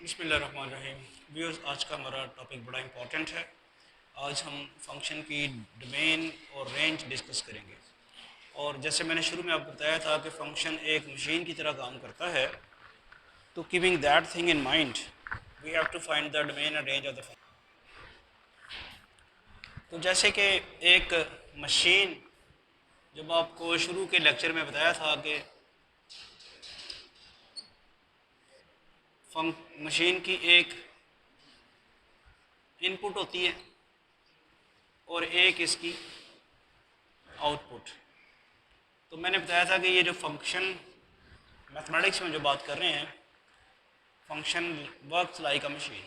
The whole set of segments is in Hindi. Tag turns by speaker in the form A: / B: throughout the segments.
A: बिस्मिल्लाहिर्रहमानिर्रहीम। व्यूअर्स, आज का हमारा टॉपिक बड़ा इंपॉर्टेंट है। आज हम फंक्शन की डोमेन और रेंज डिस्कस करेंगे। और जैसे मैंने शुरू में आपको बताया था कि फंक्शन एक मशीन की तरह काम करता है, तो keeping that thing in mind we have to find the domain and range of the function. तो जैसे कि एक मशीन, जब आपको शुरू के लेक्चर में बताया था कि मशीन की एक इनपुट होती है और एक इसकी आउटपुट। तो मैंने बताया था कि ये जो फंक्शन मैथमेटिक्स में जो बात कर रहे हैं, फंक्शन वर्क्स लाइक अ मशीन,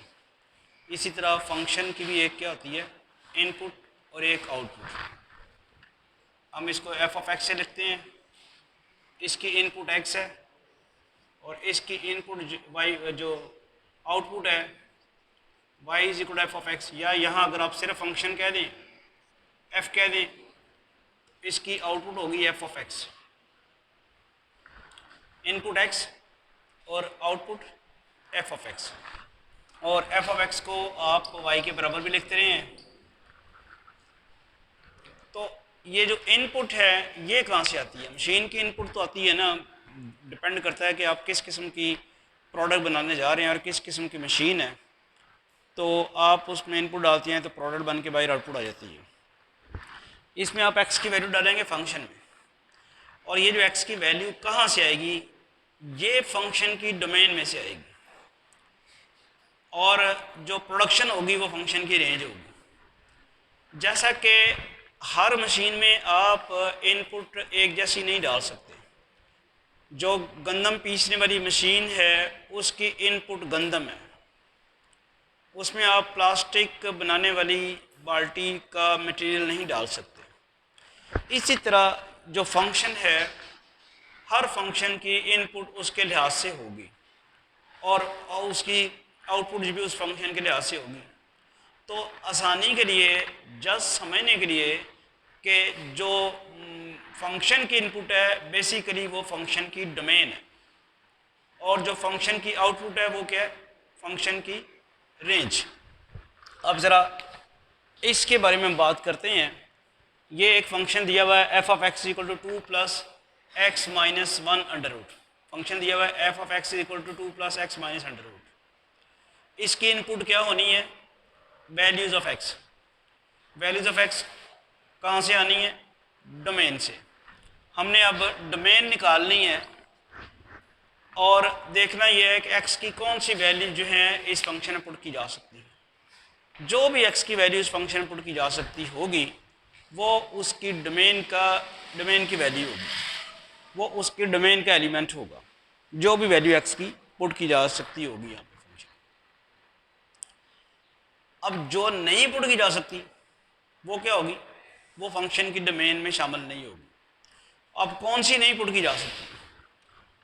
A: इसी तरह फंक्शन की भी एक क्या होती है, इनपुट और एक आउटपुट। हम इसको एफ ऑफ एक्स से लिखते हैं। इसकी इनपुट एक्स है और इसकी इनपुट वाई, जो आउटपुट है y is equal f of x, या यहाँ अगर आप सिर्फ फंक्शन कह दें, एफ कह दें, इसकी आउटपुट होगी F of x. Input x और आउटपुट एफ ऑफ एक्स। और एफ ऑफ एक्स को आप वाई के बराबर भी लिखते रहे हैं। तो ये जो इनपुट है ये कहाँ से आती है? मशीन की इनपुट तो आती है ना, डिपेंड करता है कि आप किस किस्म की प्रोडक्ट बनाने जा रहे हैं और किस किस्म की मशीन है। तो आप उसमें इनपुट डालते हैं तो प्रोडक्ट बन के बाहर आउटपुट आ जाती है। इसमें आप एक्स की वैल्यू डालेंगे फंक्शन में, और ये जो एक्स की वैल्यू कहाँ से आएगी? ये फंक्शन की डोमेन में से आएगी, और जो प्रोडक्शन होगी वो फंक्शन की रेंज होगी। जैसा कि हर मशीन में आप इनपुट एक जैसी नहीं डाल सकते। जो गंदम पीसने वाली मशीन है उसकी इनपुट गंदम है, उसमें आप प्लास्टिक बनाने वाली बाल्टी का मटेरियल नहीं डाल सकते। इसी तरह जो फंक्शन है, हर फंक्शन की इनपुट उसके लिहाज से होगी और उसकी आउटपुट भी उस फंक्शन के लिहाज से होगी। तो आसानी के लिए, जस्ट समझने के लिए कि जो फंक्शन की इनपुट है बेसिकली वो फंक्शन की डोमेन है, और जो फंक्शन की आउटपुट है वो क्या है? फंक्शन की रेंज। अब ज़रा इसके बारे में हम बात करते हैं। ये एक फंक्शन दिया हुआ है f of x equal to 2 plus x minus 1 under root. Function दिया हुआ है f of x equal to 2 plus x minus under root. इसकी इनपुट क्या होनी है? Values of x. Values of x कहाँ से आनी है? डोमेन से। हमने अब डोमेन निकालनी है और देखना यह है कि एक्स की कौन सी वैल्यू जो है इस फंक्शन में पुट की जा सकती है। जो भी एक्स की वैल्यू इस फंक्शन में पुट की जा सकती होगी वो उसकी डोमेन की वैल्यू होगी, वो उसकी डोमेन का एलिमेंट होगा। जो भी वैल्यू एक्स की पुट की जा सकती होगी यहाँ पे फंक्शन। अब जो नहीं पुट की जा सकती वो क्या होगी? वो फंक्शन की डोमेन में शामिल नहीं होगी। अब कौन सी नहीं पुट की जा सकती?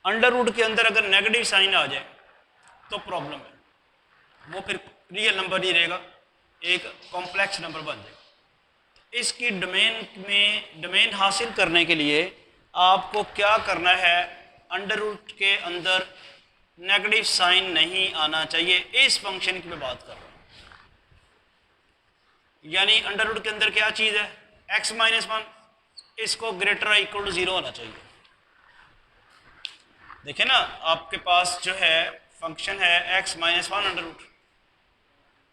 A: अंडर रूट के अंदर अगर नेगेटिव साइन आ जाए तो प्रॉब्लम है, वो फिर रियल नंबर नहीं रहेगा, एक कॉम्प्लेक्स नंबर बन जाएगा। इसकी डोमेन हासिल करने के लिए आपको क्या करना है? अंडर रूट के अंदर नेगेटिव साइन नहीं आना चाहिए। इस फंक्शन की मैं बात कर रहा हूँ, यानी अंडर रूट के अंदर क्या चीज़ है? एक्स माइनस 1, इसको ग्रेटर इक्वल टू 0 होना चाहिए। देखिए ना, आपके पास जो है फंक्शन है एक्स माइनस 1 अंडर रूट,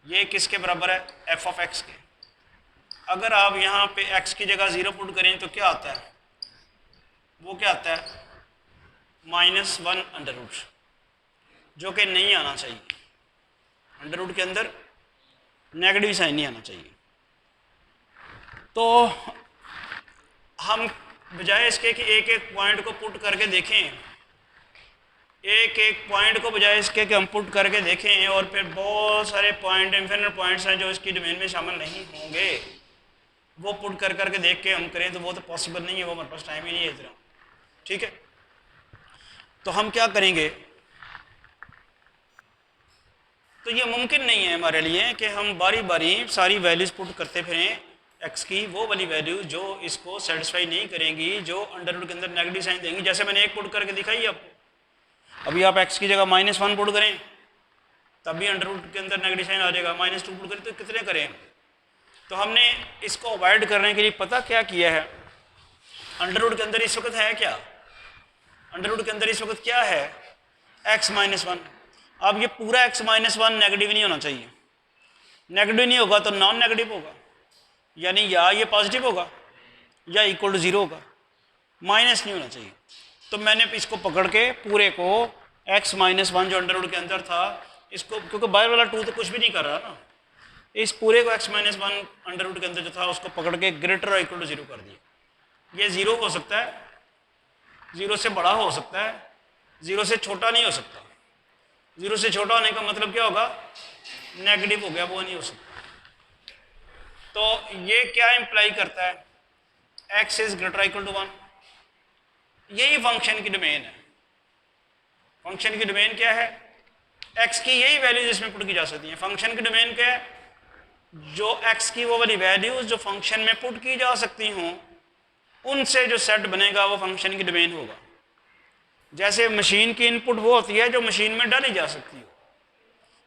A: ये किसके बराबर है? एफ ऑफ एक्स के। अगर आप यहाँ पे एक्स की जगह 0 पुट करें तो क्या आता है? वो क्या आता है? -1 अंडर रूट, जो कि नहीं आना चाहिए। अंडर रूट के अंदर नेगेटिव साइन नहीं आना चाहिए। तो हम बजाय इसके कि एक एक पॉइंट को पुट करके देखें, एक एक पॉइंट को बजाय इसके कि हम पुट करके देखें और फिर बहुत सारे पॉइंट, इन्फिनिट पॉइंट्स हैं जो इसकी डोमेन में शामिल नहीं होंगे, वो पुट कर करके देख के हम करें तो वो तो पॉसिबल नहीं है, वो हमारे पास टाइम ही नहीं है इतना। ठीक है, तो हम क्या करेंगे? तो ये मुमकिन नहीं है हमारे लिए कि हम बारी बारी सारी वैल्यूज पुट करते फिरें एक्स की, वो वाली वैल्यू जो इसको सेटिस्फाई नहीं करेंगी, जो अंडर रूट के अंदर नेगेटिव साइन देंगी। जैसे मैंने एक पुट करके दिखाई आपको। अभी आप एक्स की जगह -1 पुट करें तभी अंडर रूट के अंदर नेगेटिव साइन आ जाएगा। -2 पुट करें तो कितने करें? तो हमने इसको अवॉइड करने के लिए पता क्या किया है, अंडर रूट के अंदर इस वक्त है क्या, अंडर रूट के अंदर इस वक्त क्या है, x-1। अब ये पूरा x-1 नेगेटिव नहीं होना चाहिए, नेगेटिव नहीं होगा तो नॉन नेगेटिव होगा, यानी या ये पॉजिटिव होगा या इक्वल टू 0 होगा, माइनस नहीं होना चाहिए। तो मैंने इसको पकड़ के पूरे को x-1 जो अंडर रूट के अंदर था इसको, क्योंकि बाहर वाला 2 तो कुछ भी नहीं कर रहा ना, इस पूरे को x-1 अंडर रूट के अंदर जो था उसको पकड़ के ग्रेटर और इक्वल टू 0 कर दिया। ये 0 हो सकता है, 0 से बड़ा हो सकता है, 0 से छोटा नहीं हो सकता। 0 से छोटा होने का मतलब क्या होगा, नेगेटिव हो गया, वो नहीं हो सकता। तो ये क्या इंप्लाई करता है, x is greater equal to 1। यही फंक्शन की डोमेन है। फंक्शन की डोमेन क्या है, x की यही वैल्यूज इसमें पुट की जा सकती है। फंक्शन की डोमेन क्या है, जो x की वो वाली वैल्यूज जो फंक्शन में पुट की जा सकती हों उनसे जो सेट बनेगा वो फंक्शन की डोमेन होगा। जैसे मशीन की इनपुट वो होती है जो मशीन में डाली जा सकती हो,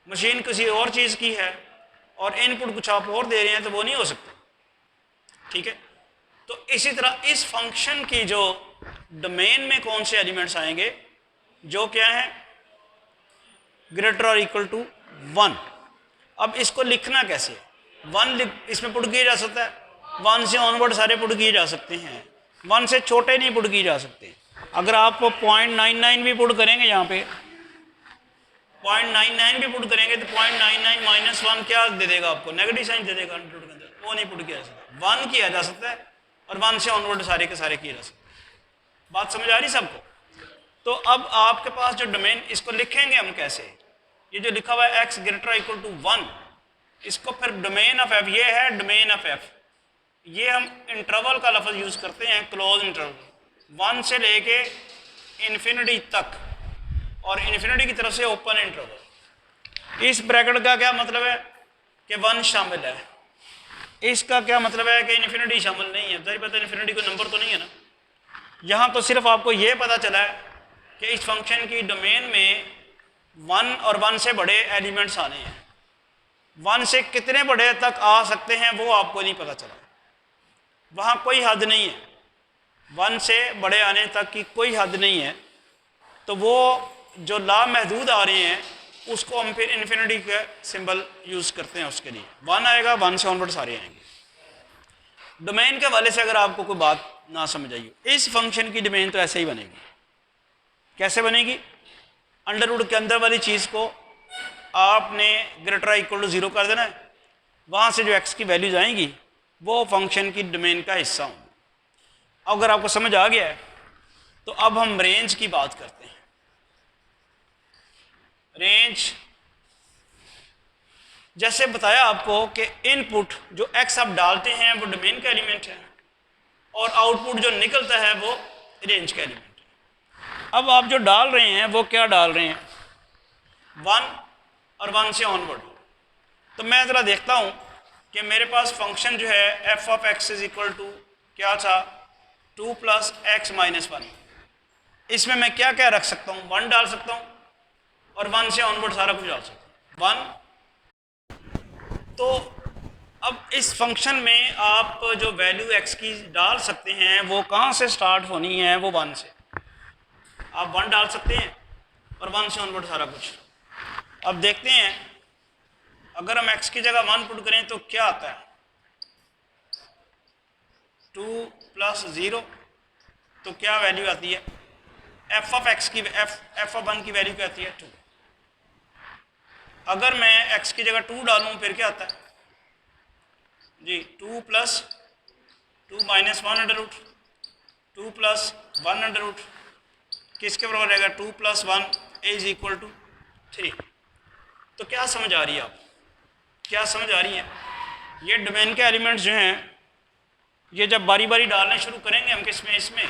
A: मशीन किसी और चीज़ की है और इनपुट कुछ आप और दे रहे हैं तो वो नहीं हो सकता, ठीक है। तो इसी तरह इस फंक्शन की जो डोमेन में कौन से एलिमेंट्स आएंगे, जो क्या है, ग्रेटर और इक्वल टू 1। अब इसको लिखना कैसे, 1 इसमें पुट किया जा सकता है, 1 से ऑनवर्ड सारे पुट किए जा सकते हैं, 1 से छोटे नहीं पुट किए जा सकते। अगर आप 0.99 भी पुट करेंगे, यहाँ पे 0.99 भी पुट करेंगे तो 0.99 -1 क्या दे देगा आपको, नेगेटिव साइन दे देगा अंडर रूट के अंदर, वो नहीं पुट किया जा सकता। 1 किया जा सकता है और 1 से ऑनवर्ड सारे के सारे किए जा सकते हैं। बात समझ आ रही सबको? तो अब आपके पास जो डोमेन, इसको लिखेंगे हम कैसे, ये जो लिखा हुआ है x ग्रेटर इक्वल टू 1, इसको फिर डोमेन ऑफ f, ये है डोमेन ऑफ f, ये हम इंटरवल का लफ्ज़ यूज़ करते हैं, क्लोज इंटरवल, 1 से लेके इन्फिनिटी तक और इन्फिनिटी की तरफ से ओपन इंटरवल। इस ब्रैकेट का क्या मतलब है कि 1 शामिल है, इसका क्या मतलब है कि इन्फिनिटी शामिल नहीं है। जाहिर बात है इन्फिनिटी कोई नंबर तो नहीं है ना। यहाँ तो सिर्फ आपको ये पता चला है कि इस फंक्शन की डोमेन में 1 और 1 से बड़े एलिमेंट्स आने हैं, 1 से कितने बड़े तक आ सकते हैं वो आपको नहीं पता चला, वहाँ कोई हद नहीं है, 1 से बड़े आने तक की कोई हद नहीं है। तो वो जो लामहदूद आ रहे हैं उसको हम फिर इन्फिनिटी का सिंबल यूज़ करते हैं, उसके लिए 1 आएगा, 1 से ऑनवर्ड सारे आएंगे। डोमेन के वाले से अगर आपको कोई बात ना समझ आई हो, इस फंक्शन की डोमेन तो ऐसे ही बनेगी। कैसे बनेगी, अंडर रूट के अंदर वाली चीज़ को आपने ग्रेटर इक्वल टू 0 कर देना है, वहाँ से जो x की वैल्यूज आएंगी वो फंक्शन की डोमेन का हिस्सा होंगी। अगर आपको समझ आ गया है तो अब हम रेंज की बात करते हैं। रेंज, जैसे बताया आपको कि इनपुट जो x आप डालते हैं वो डोमेन का एलिमेंट है और आउटपुट जो निकलता है वो रेंज का एलिमेंट है। अब आप जो डाल रहे हैं वो क्या डाल रहे हैं, 1 और 1 से ऑनवर्ड। तो मैं ज़रा देखता हूँ कि मेरे पास फंक्शन जो है f of x is equal to क्या था, 2 + x-1। इसमें मैं क्या क्या रख सकता हूँ, 1 डाल सकता हूँ और 1 से ऑनवर्ड सारा कुछ डाल सकता हूँ, 1। तो अब इस फंक्शन में आप जो वैल्यू x की डाल सकते हैं वो कहाँ से स्टार्ट होनी है, वो 1 से। आप 1 डाल सकते हैं और 1 से ऑनवर्ड सारा कुछ। अब देखते हैं अगर हम x की जगह 1 पुट करें तो क्या आता है, 2 + 0, तो क्या वैल्यू आती है, f ऑफ x की f ऑफ 1 की वैल्यू क्या आती है, 2। अगर मैं x की जगह 2 डालूं फिर क्या आता है जी, 2 + 2 - 1 अंडर रूट, 2 + 1 अंडर रूट किसके बराबर रहेगा, 2 + 1 इज इक्वल टू 3। तो क्या समझ आ रही है, आप क्या समझ आ रही है, ये डोमेन के एलिमेंट्स जो हैं ये जब बारी बारी डालने शुरू करेंगे हम किसमें, इसमें,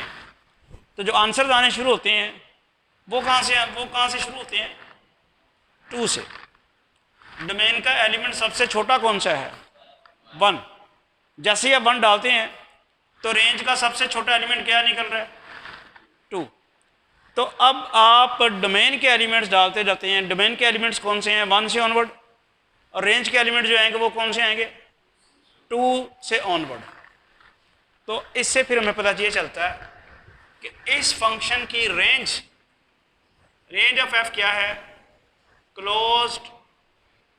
A: तो जो आंसर आने शुरू होते हैं वो कहाँ से शुरू होते हैं, 2 से। डोमेन का एलिमेंट सबसे छोटा कौन सा है, 1। जैसे ही आप 1 डालते हैं तो रेंज का सबसे छोटा एलिमेंट क्या निकल रहा है, 2। तो अब आप डोमेन के एलिमेंट्स डालते जाते हैं। डोमेन के एलिमेंट्स कौन से हैं? 1 से ऑनवर्ड। और रेंज के एलिमेंट जो आएंगे वो कौन से आएंगे? 2 से ऑनवर्ड। तो इससे फिर हमें पता ये चलता है कि इस फंक्शन की रेंज ऑफ एफ क्या है? क्लोज्ड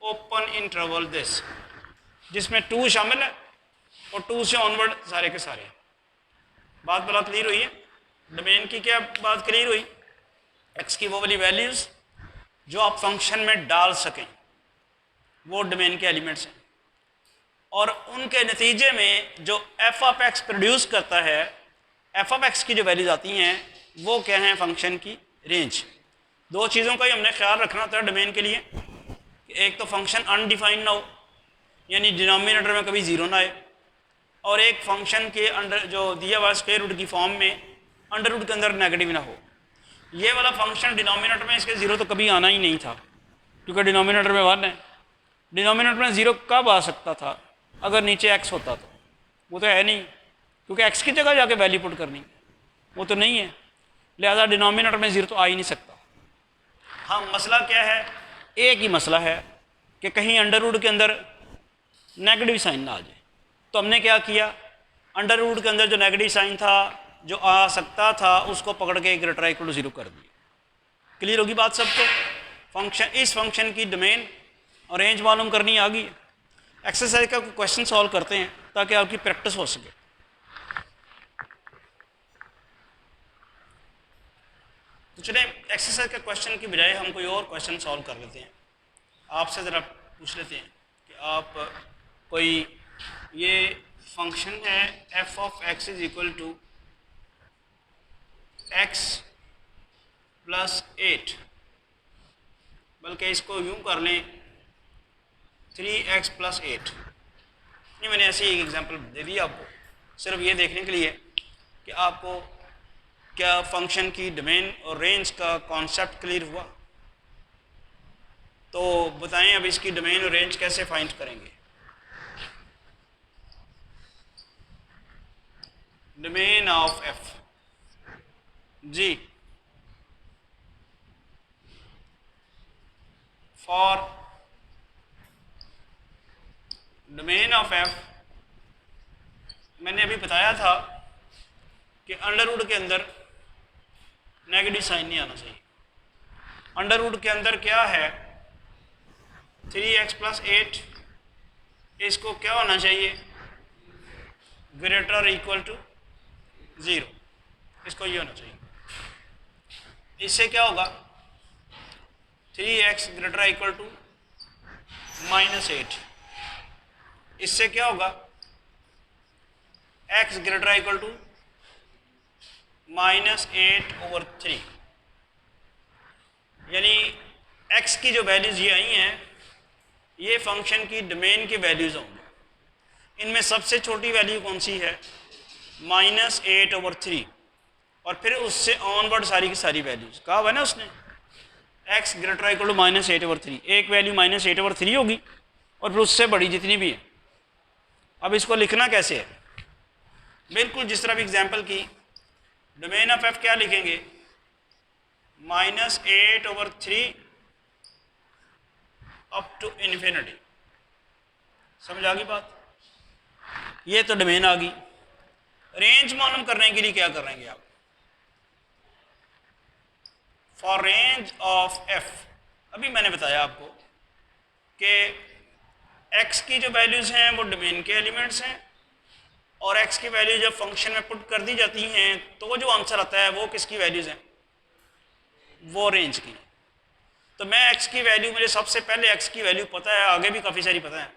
A: ओपन इंटरवल दिस, जिसमें 2 शामिल है और 2 से ऑनवर्ड सारे के सारे। बात बड़ा क्लियर हुई है? डोमेन की क्या बात क्लियर हुई? एक्स की वो वाली वैल्यूज़ जो आप फंक्शन में डाल सकें वो डोमेन के एलिमेंट्स हैं, और उनके नतीजे में जो एफ ऑफ एक्स प्रोड्यूस करता है, एफ ऑफ एक्स की जो वैल्यूज आती हैं वो क्या हैं? फंक्शन की रेंज। 2 चीज़ों का ही हमने ख्याल रखना होता है डोमेन के लिए। एक तो फंक्शन अनडिफाइंड ना हो, यानी डिनोमिनेटर में कभी ज़ीरो ना आए, और एक फंक्शन के अंडर जो दिया हुआ स्क्वायर रूट की फॉर्म में अंडर रूट के अंदर नेगेटिव ना हो। ये वाला फंक्शन डिनोमिनेटर में इसके ज़ीरो तो कभी आना ही नहीं था, क्योंकि डिनोमिनेटर में 1 है। डिनोमिनेटर में ज़ीरो कब आ सकता था? अगर नीचे एक्स होता तो। वो तो है नहीं, क्योंकि एक्स की जगह जाके वैल्यू पुट करनी, वो तो नहीं है। लिहाजा डिनोमिनेटर में ज़ीरो तो आ ही नहीं सकता। हाँ, मसला क्या है? एक ही मसला है कि कहीं अंडर रूट के अंदर नेगेटिव साइन ना आ जाए। तो हमने क्या किया? अंडर रूट के अंदर जो नेगेटिव साइन था, जो आ सकता था, उसको पकड़ के ग्रेटर इक्वल टू 0 कर दिया। क्लियर होगी बात सबको? फंक्शन, इस फंक्शन की डोमेन और रेंज मालूम करनी आ गई। एक्सरसाइज का क्वेश्चन सॉल्व करते हैं ताकि आपकी प्रैक्टिस हो सके। तो चलिए एक्सरसाइज का क्वेश्चन की बजाय हम कोई और क्वेश्चन सॉल्व कर लेते हैं। आपसे ज़रा पूछ लेते हैं कि आप कोई, ये फंक्शन है f of x is equal to x plus 8, बल्कि इसको यूँ कर लें 3x प्लस 8। नहीं, मैंने ऐसे ही एक एग्जांपल दे दिया आपको, सिर्फ ये देखने के लिए कि आपको क्या फंक्शन की डोमेन और रेंज का कॉन्सेप्ट क्लियर हुआ। तो बताएं अब इसकी डोमेन और रेंज कैसे फाइंड करेंगे? Domain of F G, for domain of F मैंने अभी बताया था कि अंडर रूट के अंदर नेगेटिव साइन नहीं आना चाहिए। अंडर रूट के अंदर क्या है? 3x प्लस 8, इसको क्या होना चाहिए? ग्रेटर इक्वल टू 0, इसको ये होना चाहिए। इससे क्या होगा? 3x greater equal to -8। इससे क्या होगा? x greater equal to -8/3। यानी x की जो वैल्यूज़ ये आई हैं, ये फंक्शन की डोमेन की वैल्यूज़ होंगी। इनमें सबसे छोटी वैल्यू कौन सी है? -8/3, और फिर उससे ऑनवर्ड सारी की सारी वैल्यूज़ कहा हुआ है ना उसने, x ग्रेटर इक्वल टू -8/3। एक वैल्यू -8/3 होगी और फिर उससे बड़ी जितनी भी है। अब इसको लिखना कैसे है? बिल्कुल जिस तरह भी एग्जाम्पल की, डोमेन ऑफ एफ क्या लिखेंगे? -8/3 अप टू इन्फिनिटी। समझ आ गई बात? ये तो डोमेन आ गई। रेंज मालूम करने के लिए क्या करेंगे आप? फॉर रेंज ऑफ एफ, अभी मैंने बताया आपको कि एक्स की जो वैल्यूज़ हैं वो डोमेन के एलिमेंट्स हैं, और एक्स की वैल्यू जब फंक्शन में पुट कर दी जाती हैं तो जो आंसर आता है वो किसकी वैल्यूज़ हैं? वो रेंज की। तो मैं एक्स की वैल्यू, मुझे सबसे पहले एक्स की वैल्यू पता है, आगे भी काफ़ी सारी पता है।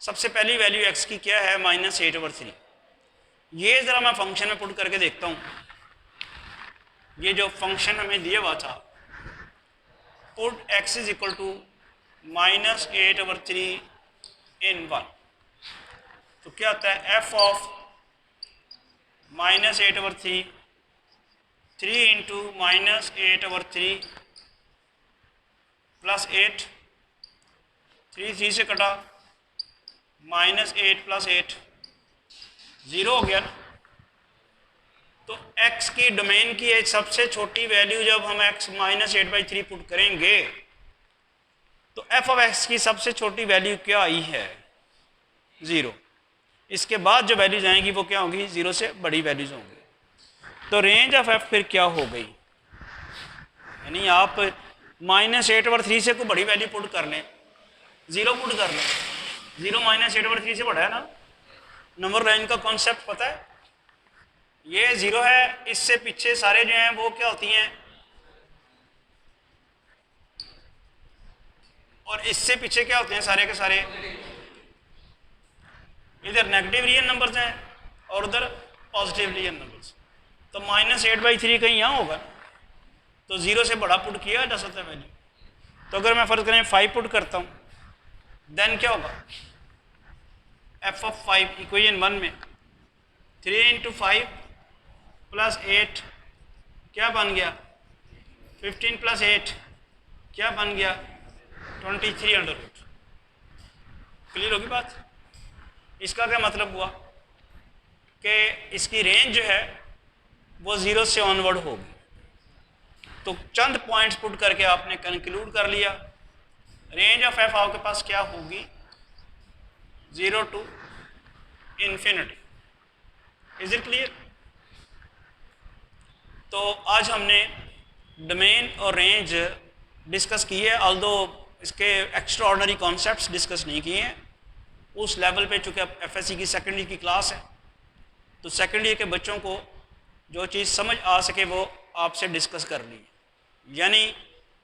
A: सबसे पहली वैल्यू एक्स की क्या है? -8/3। ये ज़रा मैं फंक्शन में पुट करके देखता हूँ। ये जो फंक्शन हमें दिया हुआ था, put x is equal to -8/3 in 1, तो क्या आता है? एफ ऑफ -8/3 3 इंटू -8/3 प्लस 8, 3 3 से कटा, -8 प्लस 8, 0 हो गया ना। तो x की डोमेन की एक सबसे छोटी वैल्यू जब हम x -8/3 पुट करेंगे तो f ऑफ x की सबसे छोटी वैल्यू क्या आई है? 0। इसके बाद जो वैल्यूज आएंगी वो क्या होंगी? 0 से बड़ी वैल्यूज होंगी। तो रेंज ऑफ f फिर क्या हो गई? यानी आप -8/3 से कोई बड़ी वैल्यू पुट कर लें, 0 पुट कर लें, 0 -8/3 से बड़ा है ना। नंबर लाइन का कॉन्सेप्ट पता है? ये 0 है, इससे पीछे सारे जो हैं वो क्या होती हैं, और इससे पीछे क्या होते हैं सारे के सारे? इधर नेगेटिव रियल नंबर्स हैं और उधर पॉजिटिव रियल नंबर्स। तो -8/3 कहीं यहाँ होगा, तो 0 से बड़ा पुट किया जा सकता है वैल्यू। तो अगर मैं फर्ज करें 5 पुट करता हूँ, देन क्या होगा? f ऑफ 5 इक्वेशन 1 में 3 × 5 + 8 क्या बन गया? 15 + 8 क्या बन गया? 23√। क्लियर होगी बात? इसका क्या मतलब हुआ कि इसकी रेंज जो है वो 0 से ऑनवर्ड होगी। तो चंद पॉइंट्स पुट करके आपने कंक्लूड कर लिया रेंज ऑफ f आपके पास क्या होगी? 0 to infinity। Is it clear? तो आज हमने डोमेन और रेंज डिस्कस की है, ऑल्दो इसके एक्स्ट्रा ऑर्डनरी कॉन्सेप्ट्स डिस्कस नहीं किए हैं। उस लेवल पे चूँकि FSC की सेकेंड ईयर की क्लास है, तो सेकेंड ईयर के बच्चों को जो चीज़ समझ आ सके वो आपसे डिस्कस कर ली। यानी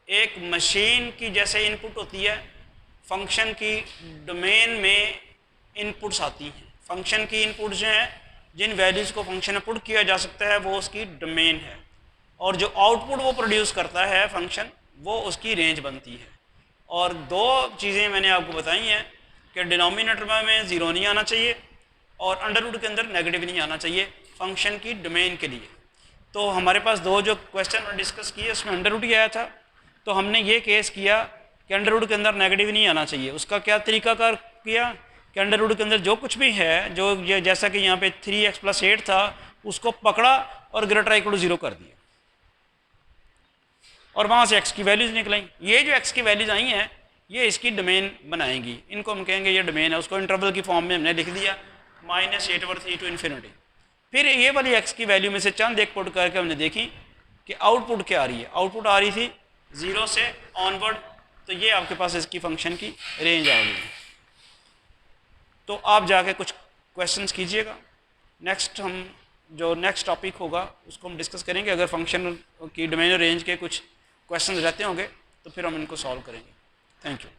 A: एक मशीन की जैसे इनपुट होती है, फंक्शन की डोमेन में इनपुट्स आती हैं। फंक्शन की इनपुट जो हैं, जिन वैल्यूज़ को फंक्शन में पुट किया जा सकता है वो उसकी डोमेन है, और जो आउटपुट वो प्रोड्यूस करता है फंक्शन, वो उसकी रेंज बनती है। और दो चीज़ें मैंने आपको बताई हैं कि डिनोमिनेटर में 0 नहीं आना चाहिए और अंडर रूट के अंदर नेगेटिव नहीं आना चाहिए फंक्शन की डोमेन के लिए। तो हमारे पास दो जो क्वेश्चन डिस्कस किए उसमें अंडर रूट ही आया था, तो हमने ये केस किया कि अंडर रूट के अंदर नेगेटिव नहीं आना चाहिए। उसका क्या तरीकाकार किया कि अंडर रूट के अंदर जो कुछ भी है, जो ये जैसा कि यहाँ पे 3x + 8 था, उसको पकड़ा और ग्रेटर = 0 कर दिया, और वहाँ से x की वैल्यूज़ निकलाई। ये जो x की वैल्यूज़ आई हैं ये इसकी डोमेन बनाएंगी, इनको हम कहेंगे ये डोमेन है। उसको इंटरवल की फॉर्म में हमने लिख दिया -8/3 to infinity। फिर ये वाली x की वैल्यू में से चंद एक पुट करके हमने देखी कि आउटपुट क्या आ रही है। आउटपुट आ रही थी 0 से ऑनवर्ड, तो ये आपके पास इसकी फंक्शन की रेंज आ गई। तो आप जाके कुछ क्वेश्चंस कीजिएगा। नेक्स्ट हम जो नेक्स्ट टॉपिक होगा उसको हम डिस्कस करेंगे। अगर फंक्शन की डोमेन और रेंज के कुछ क्वेश्चंस रहते होंगे तो फिर हम इनको सॉल्व करेंगे। Thank you.